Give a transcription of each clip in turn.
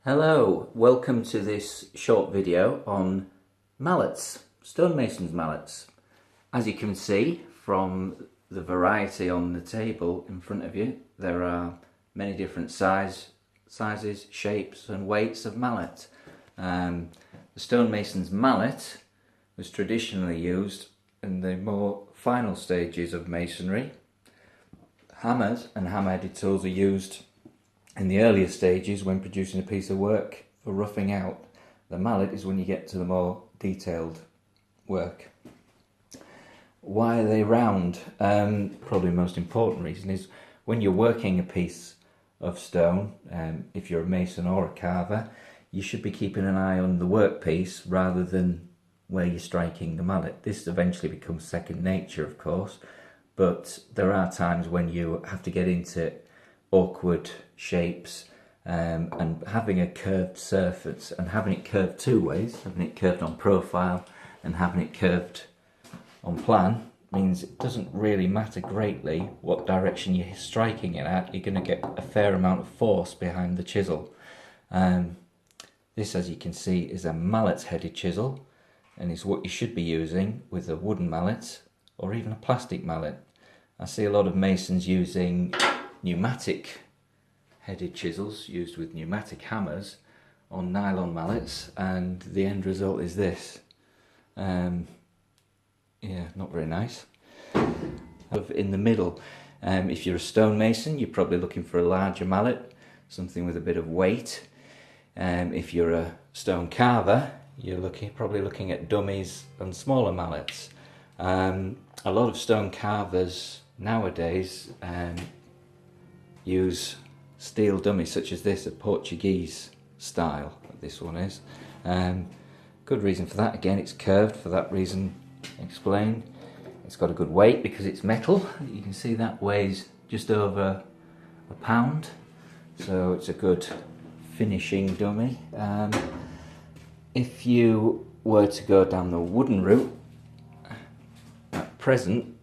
Hello, welcome to this short video on mallets, stonemasons mallets. As you can see from the variety on the table in front of you, there are many different sizes, shapes and weights of mallet. The stonemason's mallet was traditionally used in the more final stages of masonry. Hammers and hammer-headed tools are used in the earlier stages when producing a piece of work for roughing out. The mallet is when you get to the more detailed work. Why are they round? Probably the most important reason is when you're working a piece of stone, if you're a mason or a carver, you should be keeping an eye on the workpiece rather than where you're striking the mallet. This eventually becomes second nature, of course, but there are times when you have to get into awkward shapes, and having a curved surface and having it curved two ways, having it curved on profile and having it curved on plan, means it doesn't really matter greatly what direction you're striking it at. You're going to get a fair amount of force behind the chisel. This, as you can see, is a mallet headed chisel, and is what you should be using with a wooden mallet or even a plastic mallet. I see a lot of masons using pneumatic headed chisels used with pneumatic hammers on nylon mallets, and the end result is this. Yeah, not very nice. In the middle, if you're a stonemason, you're probably looking for a larger mallet, something with a bit of weight. If you're a stone carver, you're probably looking at dummies and smaller mallets. A lot of stone carvers nowadays use steel dummies such as this, a Portuguese style, this one is. Good reason for that, again it's curved for that reason explained. It's got a good weight because it's metal. You can see that weighs just over a pound, so it's a good finishing dummy. If you were to go down the wooden route, at present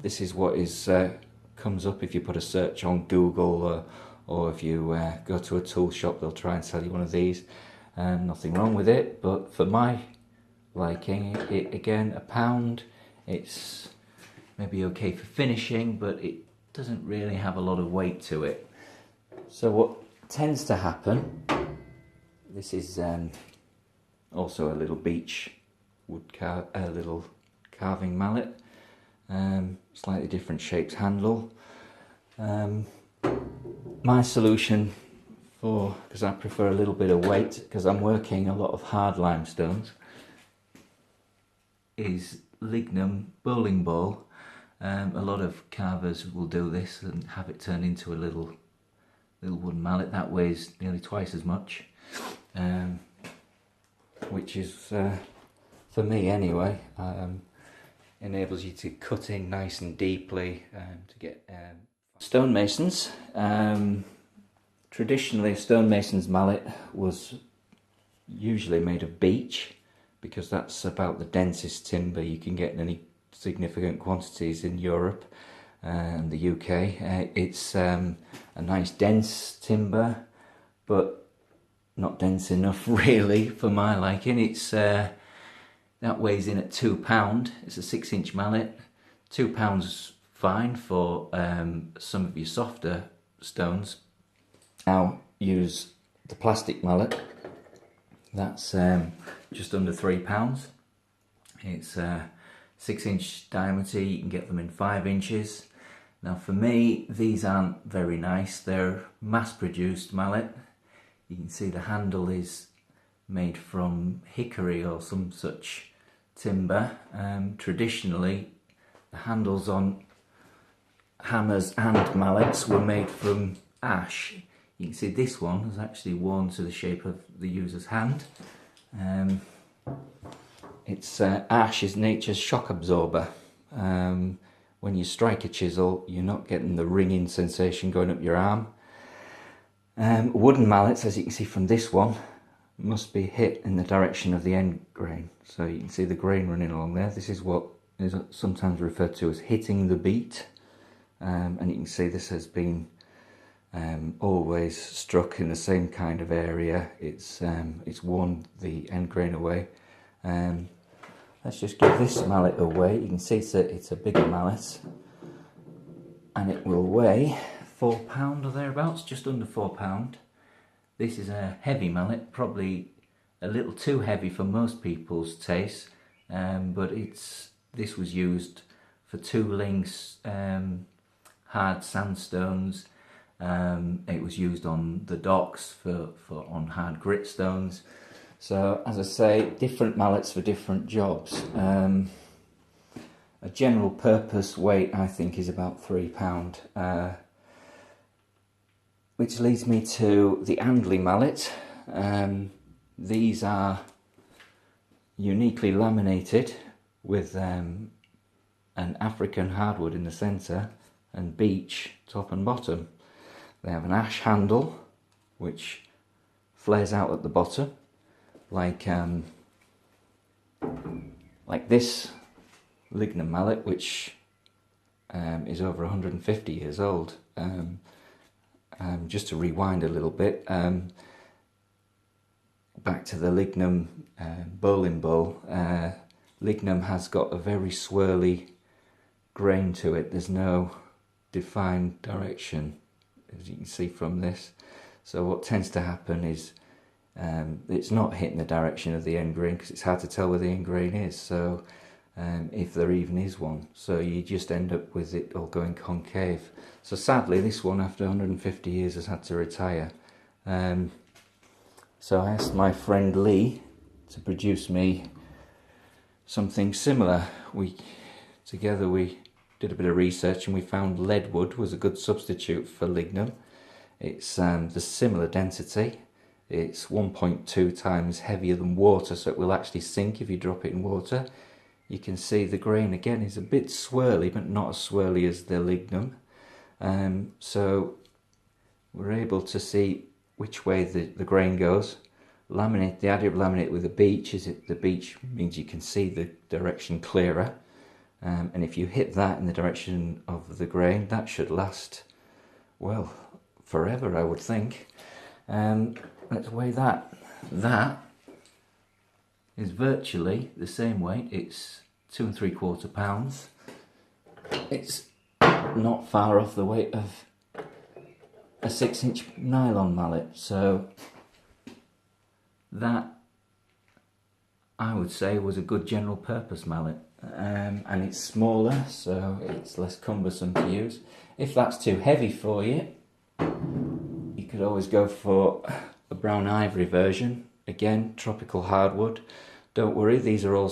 this is what comes up if you put a search on Google, or if you go to a tool shop, they'll try and sell you one of these. Nothing wrong with it, but for my liking, again, a pound, it's maybe okay for finishing, but it doesn't really have a lot of weight to it. So what tends to happen, this is also a little beech wood little carving mallet, slightly different shaped handle. My solution, because I prefer a little bit of weight, because I'm working a lot of hard limestones, is lignum bowling ball. A lot of carvers will do this and have it turned into a little wooden mallet that weighs nearly twice as much, which is, for me anyway, enables you to cut in nice and deeply to get stonemasons. Traditionally, a stonemason's mallet was usually made of beech, because that's about the densest timber you can get in any significant quantities in Europe and the UK. It's a nice dense timber, but not dense enough really for my liking. It's that weighs in at £2. It's a 6-inch mallet. £2 fine for some of your softer stones. Now use the plastic mallet. That's just under £3. It's 6-inch diameter. You can get them in 5 inches. Now for me, these aren't very nice. They're mass-produced mallet. You can see the handle is made from hickory or some such timber. Traditionally, the handles on hammers and mallets were made from ash. You can see this one is actually worn to the shape of the user's hand. Ash is nature's shock absorber. When you strike a chisel, you're not getting the ringing sensation going up your arm. Wooden mallets, as you can see from this one, must be hit in the direction of the end grain. So you can see the grain running along there. This is what is sometimes referred to as hitting the beat. And you can see this has been always struck in the same kind of area. It's worn the end grain away. Let's just give this mallet away. You can see it's a bigger mallet, and it will weigh £4 or thereabouts, just under £4. This is a heavy mallet, probably a little too heavy for most people's taste, but this was used for tooling, hard sandstones. It was used on the docks on hard grit stones. So, as I say, different mallets for different jobs. A general purpose weight, I think, is about £3. Which leads me to the Andlee mallet. These are uniquely laminated with an African hardwood in the centre and beech top and bottom. They have an ash handle which flares out at the bottom like this lignum mallet, which is over 150 years old. Just to rewind a little bit, back to the lignum bowling ball. Lignum has got a very swirly grain to it. There's no defined direction, as you can see from this. So what tends to happen is it's not hitting the direction of the end grain, because it's hard to tell where the end grain is, so if there even is one. So you just end up with it all going concave. So sadly, this one, after 150 years, has had to retire. So I asked my friend Lee to produce me something similar. Together we did a bit of research, and we found leadwood was a good substitute for lignum. It's the similar density. It's 1.2 times heavier than water, so it will actually sink if you drop it in water. You can see the grain again is a bit swirly, but not as swirly as the lignum. So we're able to see which way the grain goes. Laminate, the idea of laminate with a beech is the beech means you can see the direction clearer. And if you hit that in the direction of the grain, that should last, well, forever, I would think. Let's weigh that. That is virtually the same weight. It's 2 3/4 pounds. It's not far off the weight of a 6-inch nylon mallet. So that, I would say, was a good general purpose mallet. And it's smaller, so it's less cumbersome to use. If that's too heavy for you, you could always go for a brown ivory version. Again, tropical hardwood. Don't worry, these are all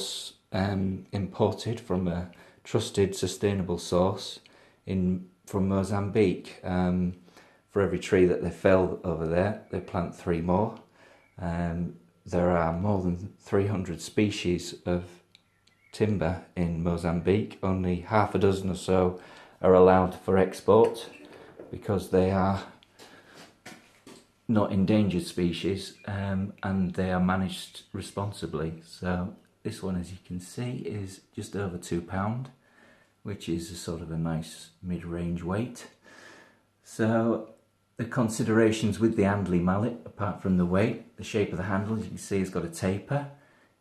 imported from a trusted, sustainable source from Mozambique. For every tree that they fell over there, they plant 3 more. There are more than 300 species of timber in Mozambique. Only half a dozen or so are allowed for export because they are not endangered species, and they are managed responsibly. So this one, as you can see, is just over £2, which is a sort of a nice mid-range weight. So the considerations with the Andlee mallet, apart from the weight, the shape of the handle, as you can see, it's got a taper.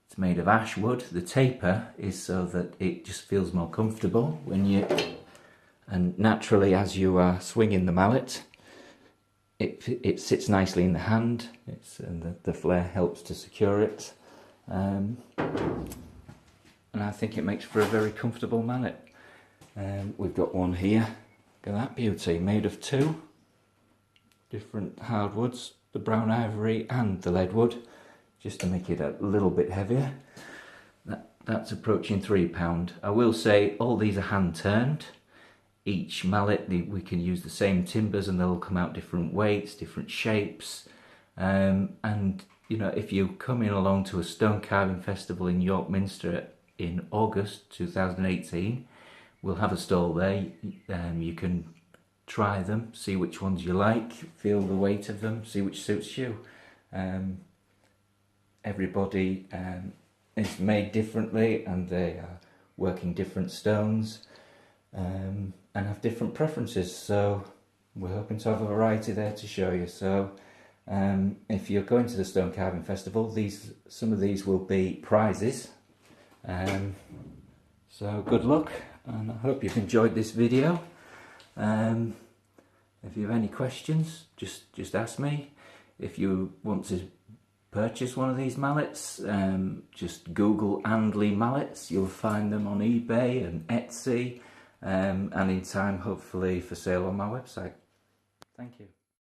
It's made of ash wood. The taper is so that it just feels more comfortable and naturally, as you are swinging the mallet, it sits nicely in the hand. And the flare helps to secure it, and I think it makes for a very comfortable mallet. We've got one here. Look at that beauty, made of 2 different hardwoods, the brown ivory and the leadwood, just to make it a little bit heavier. That's approaching £3. I will say all these are hand turned. Each mallet, we can use the same timbers and they'll come out different weights, different shapes. And you know, if you're coming along to a stone carving festival in York Minster in August 2018, we'll have a stall there. You can try them, see which ones you like, feel the weight of them, see which suits you. Everybody is made differently, and they are working different stones and have different preferences. So we're hoping to have a variety there to show you. So if you're going to the Stone Carving Festival, some of these will be prizes. So good luck, and I hope you've enjoyed this video. If you have any questions, just ask me. If you want to purchase one of these mallets, just Google Andlee mallets. You'll find them on eBay and Etsy, and in time hopefully for sale on my website. Thank you.